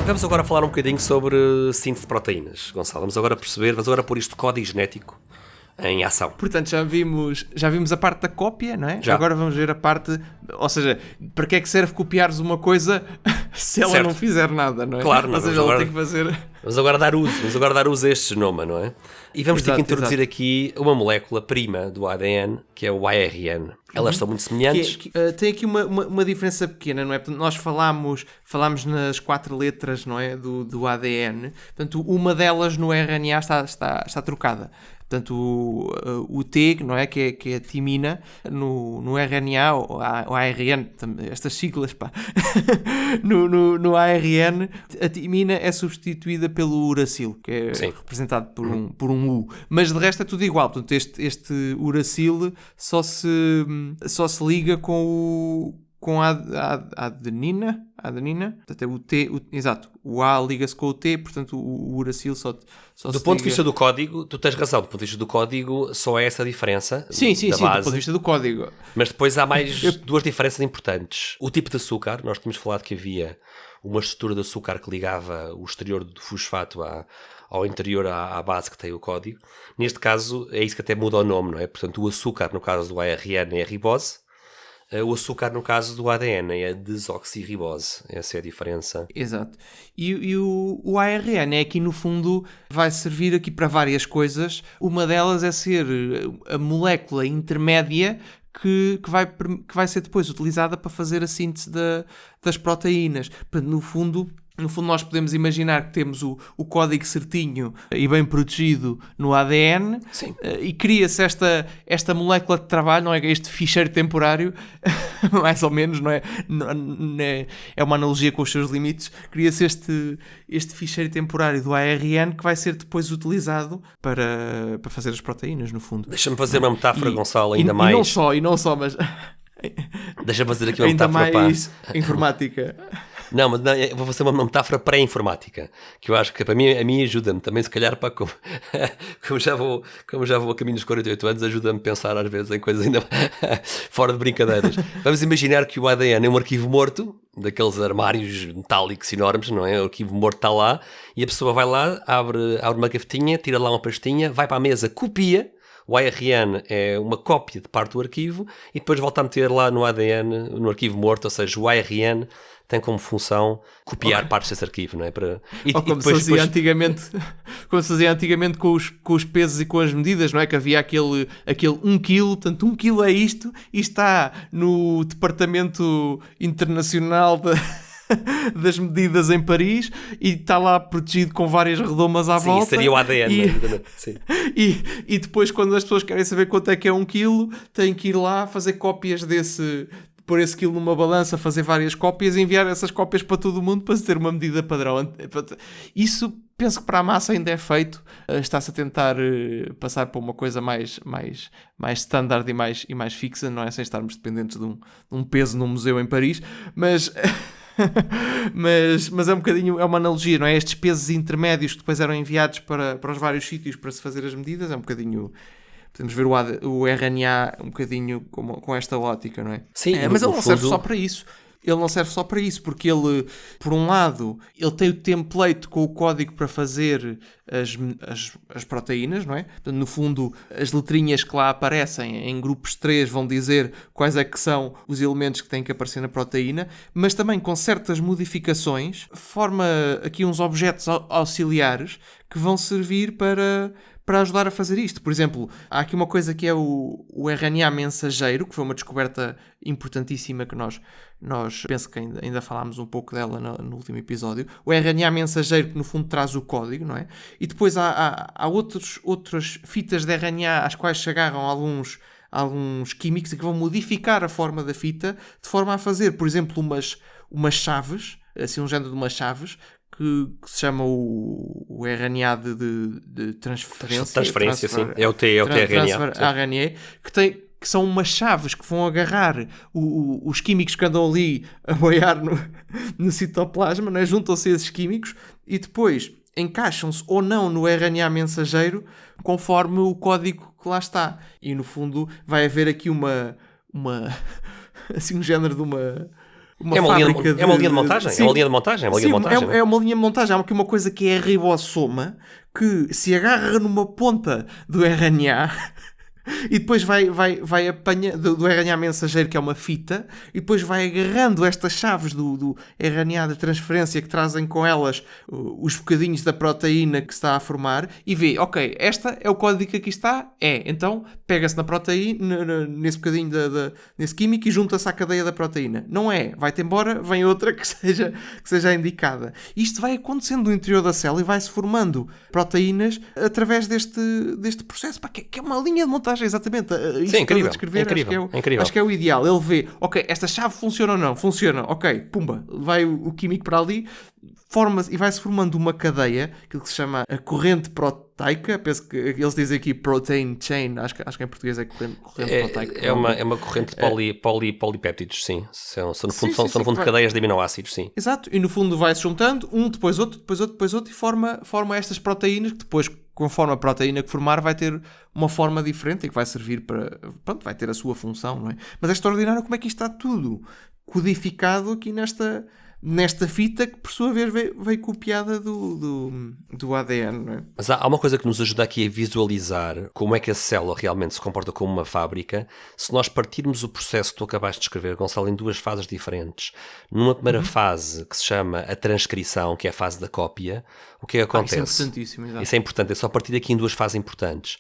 Vamos agora falar um bocadinho sobre síntese de proteínas, Gonçalo. Vamos agora pôr isto de código genético em ação. Portanto, já vimos a parte da cópia, não é? Já. Agora vamos ver a parte... Ou seja, para que é que serve copiares uma coisa se ela Certo. não fizer nada, não é? Claro, não. Ou seja, ela tem que fazer... Vamos agora dar uso a este genoma, não é? E vamos ter que introduzir aqui uma molécula prima do ADN, que é o ARN. Elas são muito semelhantes. Tem aqui uma diferença pequena, não é? Portanto, nós falámos nas 4 letras, não é? Do ADN. Portanto, uma delas no RNA está trocada. Portanto, o T, não é? Que é a timina, no RNA, ou ARN, estas siglas, pá. no ARN, a timina é substituída pelo uracil, que é representado por um U. Mas de resto é tudo igual. Portanto, este uracil só se liga com a adenina. Portanto, é o T, exato. O A liga-se com o T, portanto, o uracil só do ponto de vista do código, tu tens razão. Do ponto de vista do código, só é essa diferença. Sim, da base. do ponto de vista do código. Mas depois há mais duas diferenças importantes. O tipo de açúcar, nós tínhamos falado que havia uma estrutura de açúcar que ligava o exterior do fosfato ao interior, à base que tem o código. Neste caso, é isso que até muda o nome, não é? Portanto, o açúcar, no caso do ARN, é a ribose. O açúcar, no caso do ADN, é a desoxirribose. Essa é a diferença. Exato. E o ARN é aqui, no fundo, vai servir aqui para várias coisas. Uma delas é ser a molécula intermédia que vai ser depois utilizada para fazer a síntese das proteínas. Portanto, no fundo, nós podemos imaginar que temos o código certinho e bem protegido no ADN. Sim. E cria-se esta molécula de trabalho, não é? Este ficheiro temporário, mais ou menos, não é? É uma analogia com os seus limites. Cria-se este ficheiro temporário do ARN que vai ser depois utilizado para fazer as proteínas, no fundo. Deixa-me fazer uma metáfora, Gonçalo, ainda mais... E não só, mas... Deixa-me fazer aqui uma ainda metáfora mais informática. Não, mas não, eu vou fazer uma metáfora pré-informática, que eu acho que para mim, a mim ajuda-me também, se calhar, para como já vou a caminho dos 48 anos, ajuda-me a pensar às vezes em coisas ainda fora de brincadeiras. Vamos imaginar que o ADN é um arquivo morto, daqueles armários metálicos enormes, não é? O arquivo morto está lá, e a pessoa vai lá, abre uma gavetinha, tira lá uma pastinha, vai para a mesa, copia. O ARN é uma cópia de parte do arquivo e depois volta a meter lá no ADN, no arquivo morto, ou seja, o ARN tem como função copiar partes desse arquivo, não é? Como se fazia antigamente com os pesos e com as medidas, não é? Que havia aquele 1 kg, tanto 1 kg é isto, e está no Departamento Internacional das Medidas em Paris e está lá protegido com várias redomas à volta. Sim, seria o ADN. Sim. E depois, quando as pessoas querem saber quanto é que é 1 kg, têm que ir lá fazer cópias pôr esse quilo numa balança, fazer várias cópias e enviar essas cópias para todo o mundo para se ter uma medida padrão. Isso, penso que para a massa ainda é feito. Está-se a tentar passar para uma coisa mais standard e mais fixa, não é? Sem estarmos dependentes de um peso num museu em Paris. Mas é um bocadinho, é uma analogia, não é? Estes pesos intermédios que depois eram enviados para os vários sítios para se fazer as medidas, é um bocadinho... Podemos ver o RNA um bocadinho com esta ótica, não é? Sim, mas ele não serve só para isso. Ele não serve só para isso, porque ele, por um lado, ele tem o template com o código para fazer as proteínas, não é? Portanto, no fundo, as letrinhas que lá aparecem em grupos 3 vão dizer quais é que são os elementos que têm que aparecer na proteína, mas também com certas modificações, forma aqui uns objetos auxiliares que vão servir para ajudar a fazer isto. Por exemplo, há aqui uma coisa que é o RNA mensageiro, que foi uma descoberta importantíssima que nós penso que ainda falámos um pouco dela no último episódio. O RNA mensageiro que no fundo traz o código, não é? E depois há outras fitas de RNA às quais se agarram alguns químicos e que vão modificar a forma da fita de forma a fazer, por exemplo, umas chaves, assim um género de umas chaves, que se chama o RNA de transferência. Transferência, sim. É o tRNA. Que são umas chaves que vão agarrar os químicos que andam ali a boiar no citoplasma, né? Juntam-se esses químicos e depois encaixam-se ou não no RNA mensageiro conforme o código que lá está. E no fundo vai haver aqui assim um género de uma É uma linha fábrica de, é uma linha de montagem? Sim. É uma linha de montagem? É uma linha de montagem, é uma linha de montagem. Há aqui uma coisa que é a ribossoma, que se agarra numa ponta do RNA e depois vai apanha do RNA mensageiro, que é uma fita, e depois vai agarrando estas chaves do RNA de transferência que trazem com elas os bocadinhos da proteína que se está a formar e vê, ok, esta é o código que aqui está, então pega-se na proteína, nesse bocadinho nesse químico e junta-se à cadeia da proteína. Não é, vai-te embora, vem outra que seja a indicada. Isto vai acontecendo no interior da célula e vai-se formando proteínas através deste processo, pá, que é uma linha de montagem. Exatamente, isto Sim, incrível, a descrever, incrível. acho que é o ideal. Ele vê, ok, esta chave funciona ou não? Funciona, ok, pumba, vai o químico para ali, forma-se e vai-se formando uma cadeia, aquilo que se chama a corrente proteica. Penso que eles dizem aqui protein chain, acho que em português é corrente proteica. É uma corrente de polipéptidos, sim. São no fundo cadeias de aminoácidos, sim. Exato, e no fundo vai-se juntando, um depois outro, e forma estas proteínas que depois, conforme a proteína que formar, vai ter uma forma diferente e que vai servir para... Pronto, vai ter a sua função, não é? Mas é extraordinário como é que isto está tudo codificado aqui nesta fita que, por sua vez, veio copiada do ADN, não é? Mas há uma coisa que nos ajuda aqui a visualizar como é que a célula realmente se comporta como uma fábrica. Se nós partirmos o processo que tu acabaste de descrever, Gonçalo, em duas fases diferentes. Numa primeira fase, que se chama a transcrição, que é a fase da cópia, o que é que acontece? Isso é importantíssimo, exato. Isso é importante, é só partir aqui em duas fases importantes.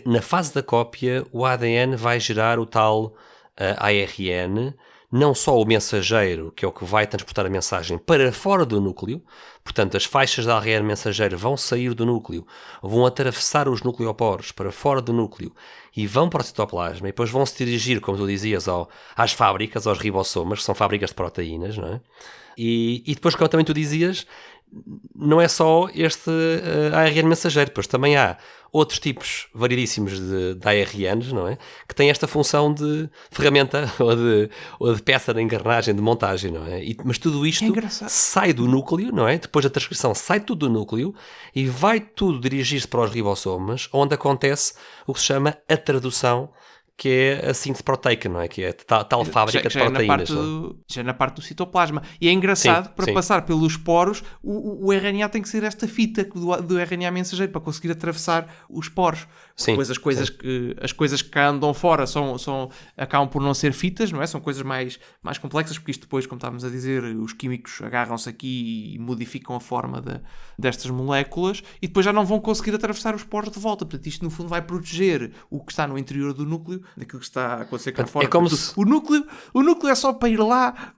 Na fase da cópia, o ADN vai gerar o tal ARN, não só o mensageiro, que é o que vai transportar a mensagem para fora do núcleo, portanto as faixas de ARN mensageiro vão sair do núcleo, vão atravessar os nucleoporos para fora do núcleo e vão para o citoplasma e depois vão se dirigir, como tu dizias, às fábricas, aos ribossomas, que são fábricas de proteínas, não é? E depois, como também tu dizias, não é só este ARN mensageiro, depois também há outros tipos variedíssimos de ARNs, não é? Que têm esta função de ferramenta ou de peça de engrenagem, de montagem, não é? Mas tudo isto sai do núcleo, não é? Depois da transcrição sai tudo do núcleo e vai tudo dirigir-se para os ribossomas, onde acontece o que se chama a tradução, que é a síntese proteica, não é? Que é tal fábrica de proteínas. Já na parte do citoplasma. E é engraçado, para passar pelos poros, o RNA tem que ser esta fita do RNA mensageiro para conseguir atravessar os poros. Depois as coisas que cá andam fora acabam por não ser fitas, não é? São coisas mais complexas, porque isto depois, como estávamos a dizer, os químicos agarram-se aqui e modificam a forma destas moléculas e depois já não vão conseguir atravessar os poros de volta. Portanto, isto no fundo vai proteger o que está no interior do núcleo daquilo que está a acontecer cá fora. É como o núcleo é só para ir lá.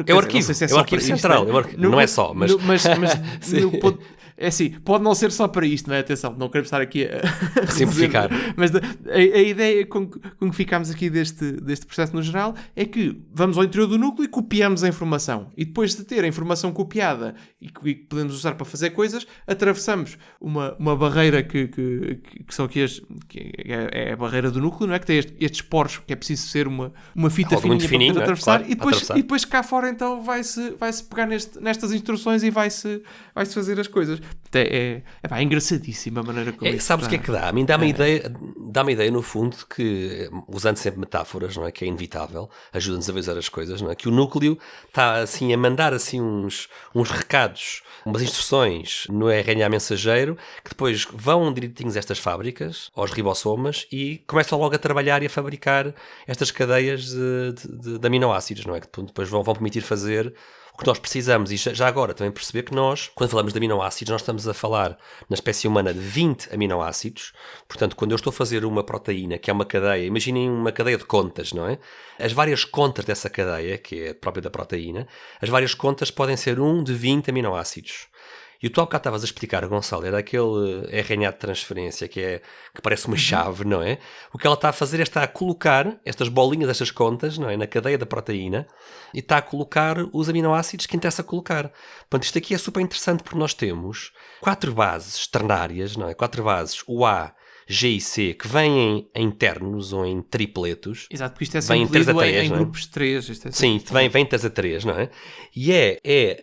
É o arquivo, é o arquivo central. Não é só, mas... É assim, pode não ser só para isto, não é? Atenção, não queremos estar aqui a simplificar. Mas a ideia com que ficamos aqui deste processo no geral é que vamos ao interior do núcleo e copiamos a informação. E depois de ter a informação copiada e que podemos usar para fazer coisas, atravessamos uma barreira que são aqui que é a barreira do núcleo, não é? Que tem estes poros, que é preciso ser uma fita fininha para atravessar. Claro, e depois cá fora então vai-se pegar nestas instruções e vai-se fazer as coisas. É engraçadíssima a maneira como isso sabes o que é que dá? A mim dá-me a ideia, no fundo, que, usando sempre metáforas, não é? Que é inevitável, ajuda-nos a ver as coisas, não é? Que o núcleo está assim a mandar assim uns recados, umas instruções no RNA mensageiro, que depois vão direitinhos a estas fábricas, aos ribossomas, e começam logo a trabalhar e a fabricar estas cadeias de aminoácidos, não é? Que depois vão permitir fazer o que nós precisamos. E já agora também perceber que nós, quando falamos de aminoácidos, nós estamos a falar na espécie humana de 20 aminoácidos. Portanto, quando eu estou a fazer uma proteína, que é uma cadeia, imaginem uma cadeia de contas, não é? As várias contas dessa cadeia, que é própria da proteína, as várias contas podem ser um de 20 aminoácidos. E tu há bocado estavas a explicar, Gonçalo, era aquele RNA de transferência que parece uma chave, não é? O que ela está a fazer é estar a colocar estas bolinhas, estas contas, não é? Na cadeia da proteína e está a colocar os aminoácidos que interessa colocar. Portanto, isto aqui é super interessante porque nós temos 4 bases ternárias, não é? 4 bases, o A, G e C, que vêm em ternos ou em tripletos. Exato, porque isto é sempre lido em grupos de 3. Sim, vem 3 a 3, não é? E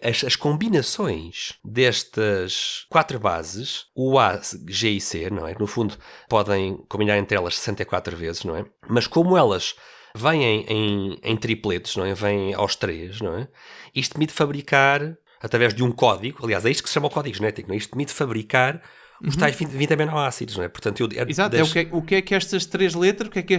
as combinações destas 4 bases, o A, G e C, não é? No fundo, podem combinar entre elas 64 vezes, não é? Mas como elas vêm em tripletos, não é? Vêm aos 3, não é? Isto permite fabricar, através de um código, aliás, é isto que se chama o código genético, não é? Isto permite fabricar os tais 20 aminoácidos, não é? Portanto, Exato, o que é que estas 3 letras, o que é que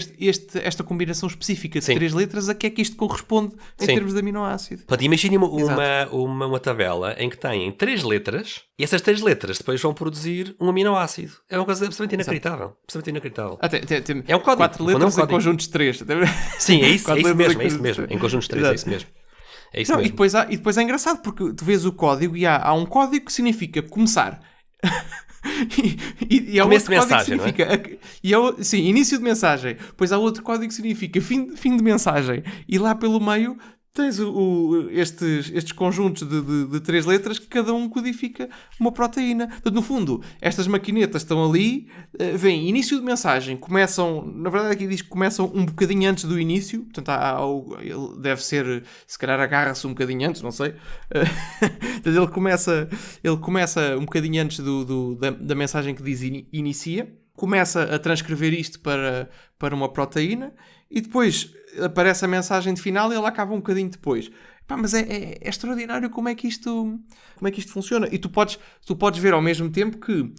esta combinação específica de 3 letras, a que é que isto corresponde em termos de aminoácido? Portanto, imagine uma tabela em que tem 3 letras e essas 3 letras depois vão produzir um aminoácido. É uma coisa absolutamente inacreditável. Absolutamente inacreditável. É um código. 4 letras em conjuntos de 3. Sim, é isso mesmo. Em conjuntos de 3, é isso mesmo. É isso mesmo. E depois é engraçado, porque tu vês o código e há um código que significa começar. e há começo outro de mensagem, código que significa, sim, início de mensagem. Depois há outro código que significa fim de mensagem. E lá pelo meio tens estes conjuntos de 3 letras que cada um codifica uma proteína. Portanto, no fundo, estas maquinetas estão ali, vêm início de mensagem, começam, na verdade aqui diz que começam um bocadinho antes do início, portanto ele deve ser, se calhar agarra-se um bocadinho antes, não sei. Portanto, ele começa um bocadinho antes da mensagem que diz inicia, começa a transcrever isto para uma proteína e depois aparece a mensagem de final e ela acaba um bocadinho depois. Mas é extraordinário como é que isto funciona. E tu podes ver ao mesmo tempo que,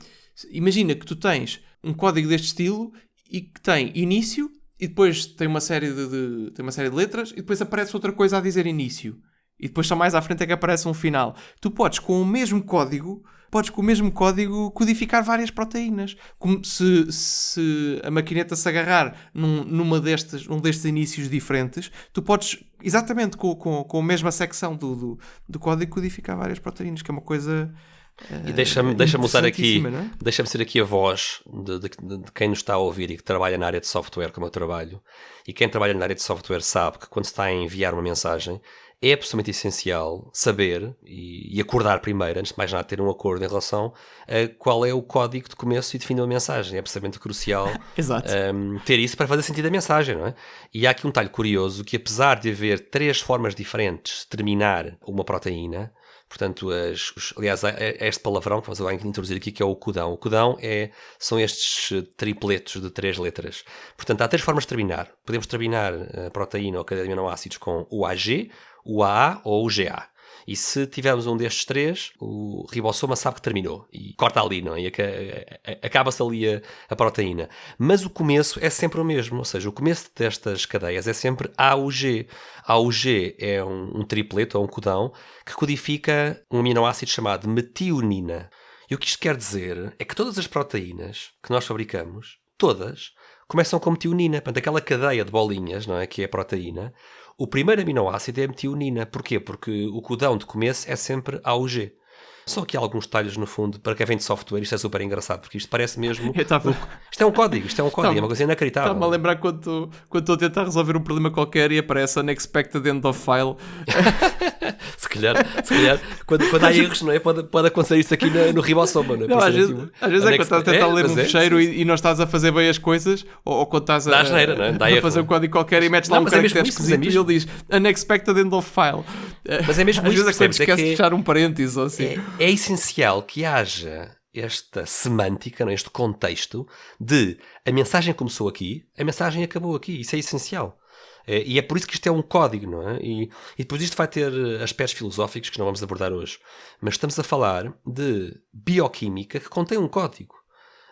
imagina que tu tens um código deste estilo e que tem início e depois tem uma série de letras e depois aparece outra coisa a dizer início. E depois só mais à frente é que aparece um final. Tu podes com o mesmo código codificar várias proteínas. Como se a maquineta se agarrar num destes inícios diferentes, tu podes, exatamente com a mesma secção do código, codificar várias proteínas, que é uma coisa... E deixa-me usar aqui, deixa-me ser aqui a voz de quem nos está a ouvir e que trabalha na área de software, como eu trabalho. E quem trabalha na área de software sabe que quando se está a enviar uma mensagem, é absolutamente essencial saber e acordar primeiro, antes de mais nada, ter um acordo em relação a qual é o código de começo e de fim da mensagem. É absolutamente crucial ter isso para fazer sentido a mensagem, não é? E há aqui um detalhe curioso que, apesar de haver 3 formas diferentes de terminar uma proteína, portanto, aliás, este palavrão que vamos introduzir aqui, que é o codão. O codão são estes tripletos de 3 letras. Portanto, há 3 formas de terminar. Podemos terminar a proteína ou a cadeia de aminoácidos com o AG, o AA ou o GA. E se tivermos um destes 3, o ribossoma sabe que terminou. E corta ali, não é? E acaba-se ali a proteína. Mas o começo é sempre o mesmo. Ou seja, o começo destas cadeias é sempre AUG. AUG é um tripleto, ou um codão, que codifica um aminoácido chamado metionina. E o que isto quer dizer é que todas as proteínas que nós fabricamos, todas, começam com metionina. Portanto, aquela cadeia de bolinhas, não é? Que é a proteína. O primeiro aminoácido é a metionina. Porquê? Porque o codão de começo é sempre AUG. Só que há alguns detalhes, no fundo, para quem vem de software, isto é super engraçado, porque isto parece mesmo... Isto é um código, é uma coisa inacreditável. Está-me a lembrar quando estou a tentar resolver um problema qualquer e aparece unexpected end of file. se calhar quando há erros, não é? Pode acontecer isto aqui no ribossoma, não é? Às vezes é quando estás a tentar ler um fecheiro e não estás a fazer bem as coisas, ou quando estás a fazer um código qualquer e metes lá um caractere esquisito e ele diz unexpected end of file. Mas é mesmo às isso, vezes é quando esquece de fechar um parênteses ou assim. É essencial que haja esta semântica, não é? Este contexto de a mensagem começou aqui, a mensagem acabou aqui. Isso é essencial. E é por isso que isto é um código, não é? E depois isto vai ter aspectos filosóficos que não vamos abordar hoje. Mas estamos a falar de bioquímica que contém um código.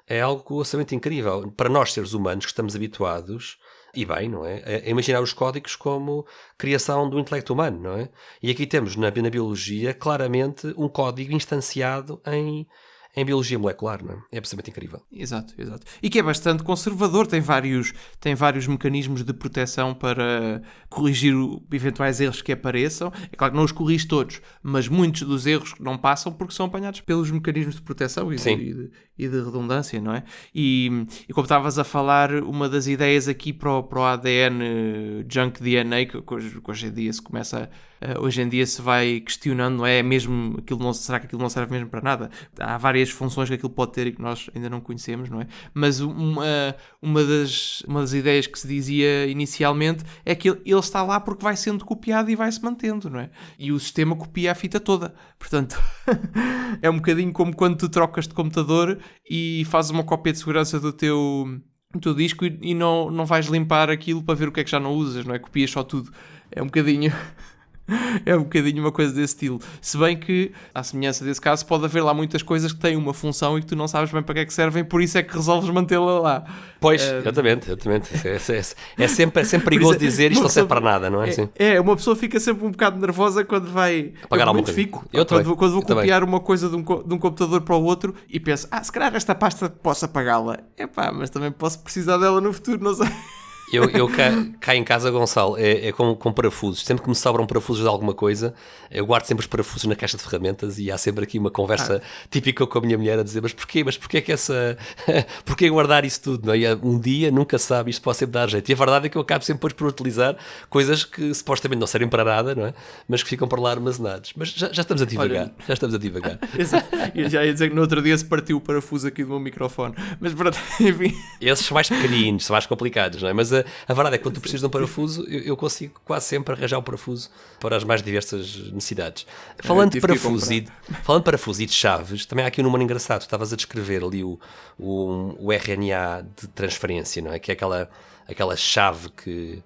É algo absolutamente incrível. Para nós, seres humanos, que estamos habituados, e bem, não é? A imaginar os códigos como criação do intelecto humano, não é? E aqui temos, na biologia, claramente um código instanciado em biologia molecular, não é? É absolutamente incrível. Exato. E que é bastante conservador, tem vários mecanismos de proteção para corrigir eventuais erros que apareçam. É claro que não os corrige todos, mas muitos dos erros não passam porque são apanhados pelos mecanismos de proteção e de redundância, não é? E como estavas a falar, uma das ideias aqui para o ADN junk DNA, que hoje em dia se começa hoje em dia se vai questionando, não é mesmo será que aquilo não serve mesmo para nada? Há várias funções que aquilo pode ter e que nós ainda não conhecemos, não é? Mas uma das ideias que se dizia inicialmente é que ele está lá porque vai sendo copiado e vai-se mantendo, não é? E o sistema copia a fita toda. Portanto, é um bocadinho como quando tu trocas de computador e fazes uma cópia de segurança do teu o teu disco e não vais limpar aquilo para ver o que é que já não usas, não é? Copias só tudo. É um bocadinho... É um bocadinho uma coisa desse estilo. Se bem que, à semelhança desse caso, pode haver lá muitas coisas que têm uma função e que tu não sabes bem para que é que servem, por isso é que resolves mantê-la lá. Pois, exatamente. É sempre perigoso dizer isto não serve para nada, não é? Assim? Uma pessoa fica sempre um bocado nervosa quando vai... Apagar alguma coisa. coisa. Quando vou copiar uma coisa de um computador para o outro e penso, se calhar esta pasta posso apagá-la. Mas também posso precisar dela no futuro, não sei. Eu cá em casa, Gonçalo, é com parafusos. Sempre que me sobram parafusos de alguma coisa, eu guardo sempre os parafusos na caixa de ferramentas e há sempre aqui uma conversa típica com a minha mulher a dizer, mas porquê que essa... porquê guardar isso tudo? Não é? E um dia, nunca sabe, isto pode sempre dar jeito. E a verdade é que eu acabo sempre por utilizar coisas que supostamente não servem para nada, não é? Mas que ficam por lá armazenados. Mas já estamos a divagar. Já estamos a divagar. Exato. Eu já ia dizer que no outro dia se partiu o parafuso aqui do meu microfone. Mas pronto, enfim... Esses são mais pequeninos, são mais complicados, não é? Mas a verdade é que quando tu precisas de um parafuso, eu consigo quase sempre arranjar um parafuso para as mais diversas necessidades. Falando de parafuso e de chaves, também há aqui um número engraçado. Tu estavas a descrever ali o RNA de transferência, não é? Que é aquela chave que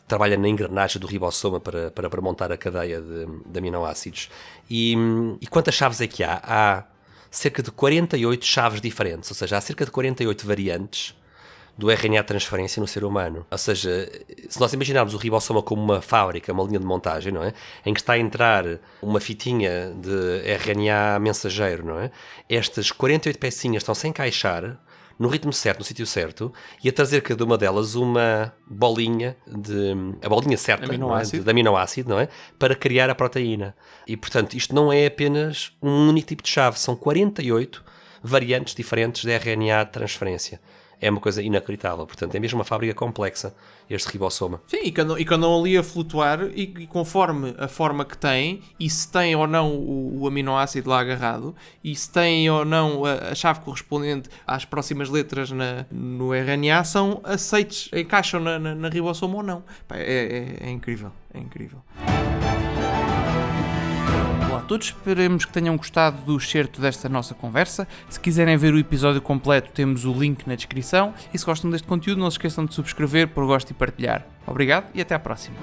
trabalha na engrenagem do ribossoma para montar a cadeia de aminoácidos. E quantas chaves é que há? Há cerca de 48 chaves diferentes, ou seja, há cerca de 48 variantes do RNA de transferência no ser humano. Ou seja, se nós imaginarmos o ribossoma como uma fábrica, uma linha de montagem, não é? Em que está a entrar uma fitinha de RNA mensageiro, não é? Estas 48 pecinhas estão-se a encaixar no ritmo certo, no sítio certo, e a trazer cada uma delas uma bolinha a bolinha certa de aminoácido, não é? Para criar a proteína. E, portanto, isto não é apenas um único tipo de chave, são 48 variantes diferentes de RNA de transferência. É uma coisa inacreditável, portanto é mesmo uma fábrica complexa este ribossoma. Sim, e que andam ali a flutuar e conforme a forma que tem, e se tem ou não o aminoácido lá agarrado, e se tem ou não a chave correspondente às próximas letras no RNA, são aceites, encaixam na ribossoma ou não. É incrível, é incrível. Olá a todos, esperemos que tenham gostado do excerto desta nossa conversa. Se quiserem ver o episódio completo, temos o link na descrição. E se gostam deste conteúdo, não se esqueçam de subscrever, pôr gosto e partilhar. Obrigado e até à próxima.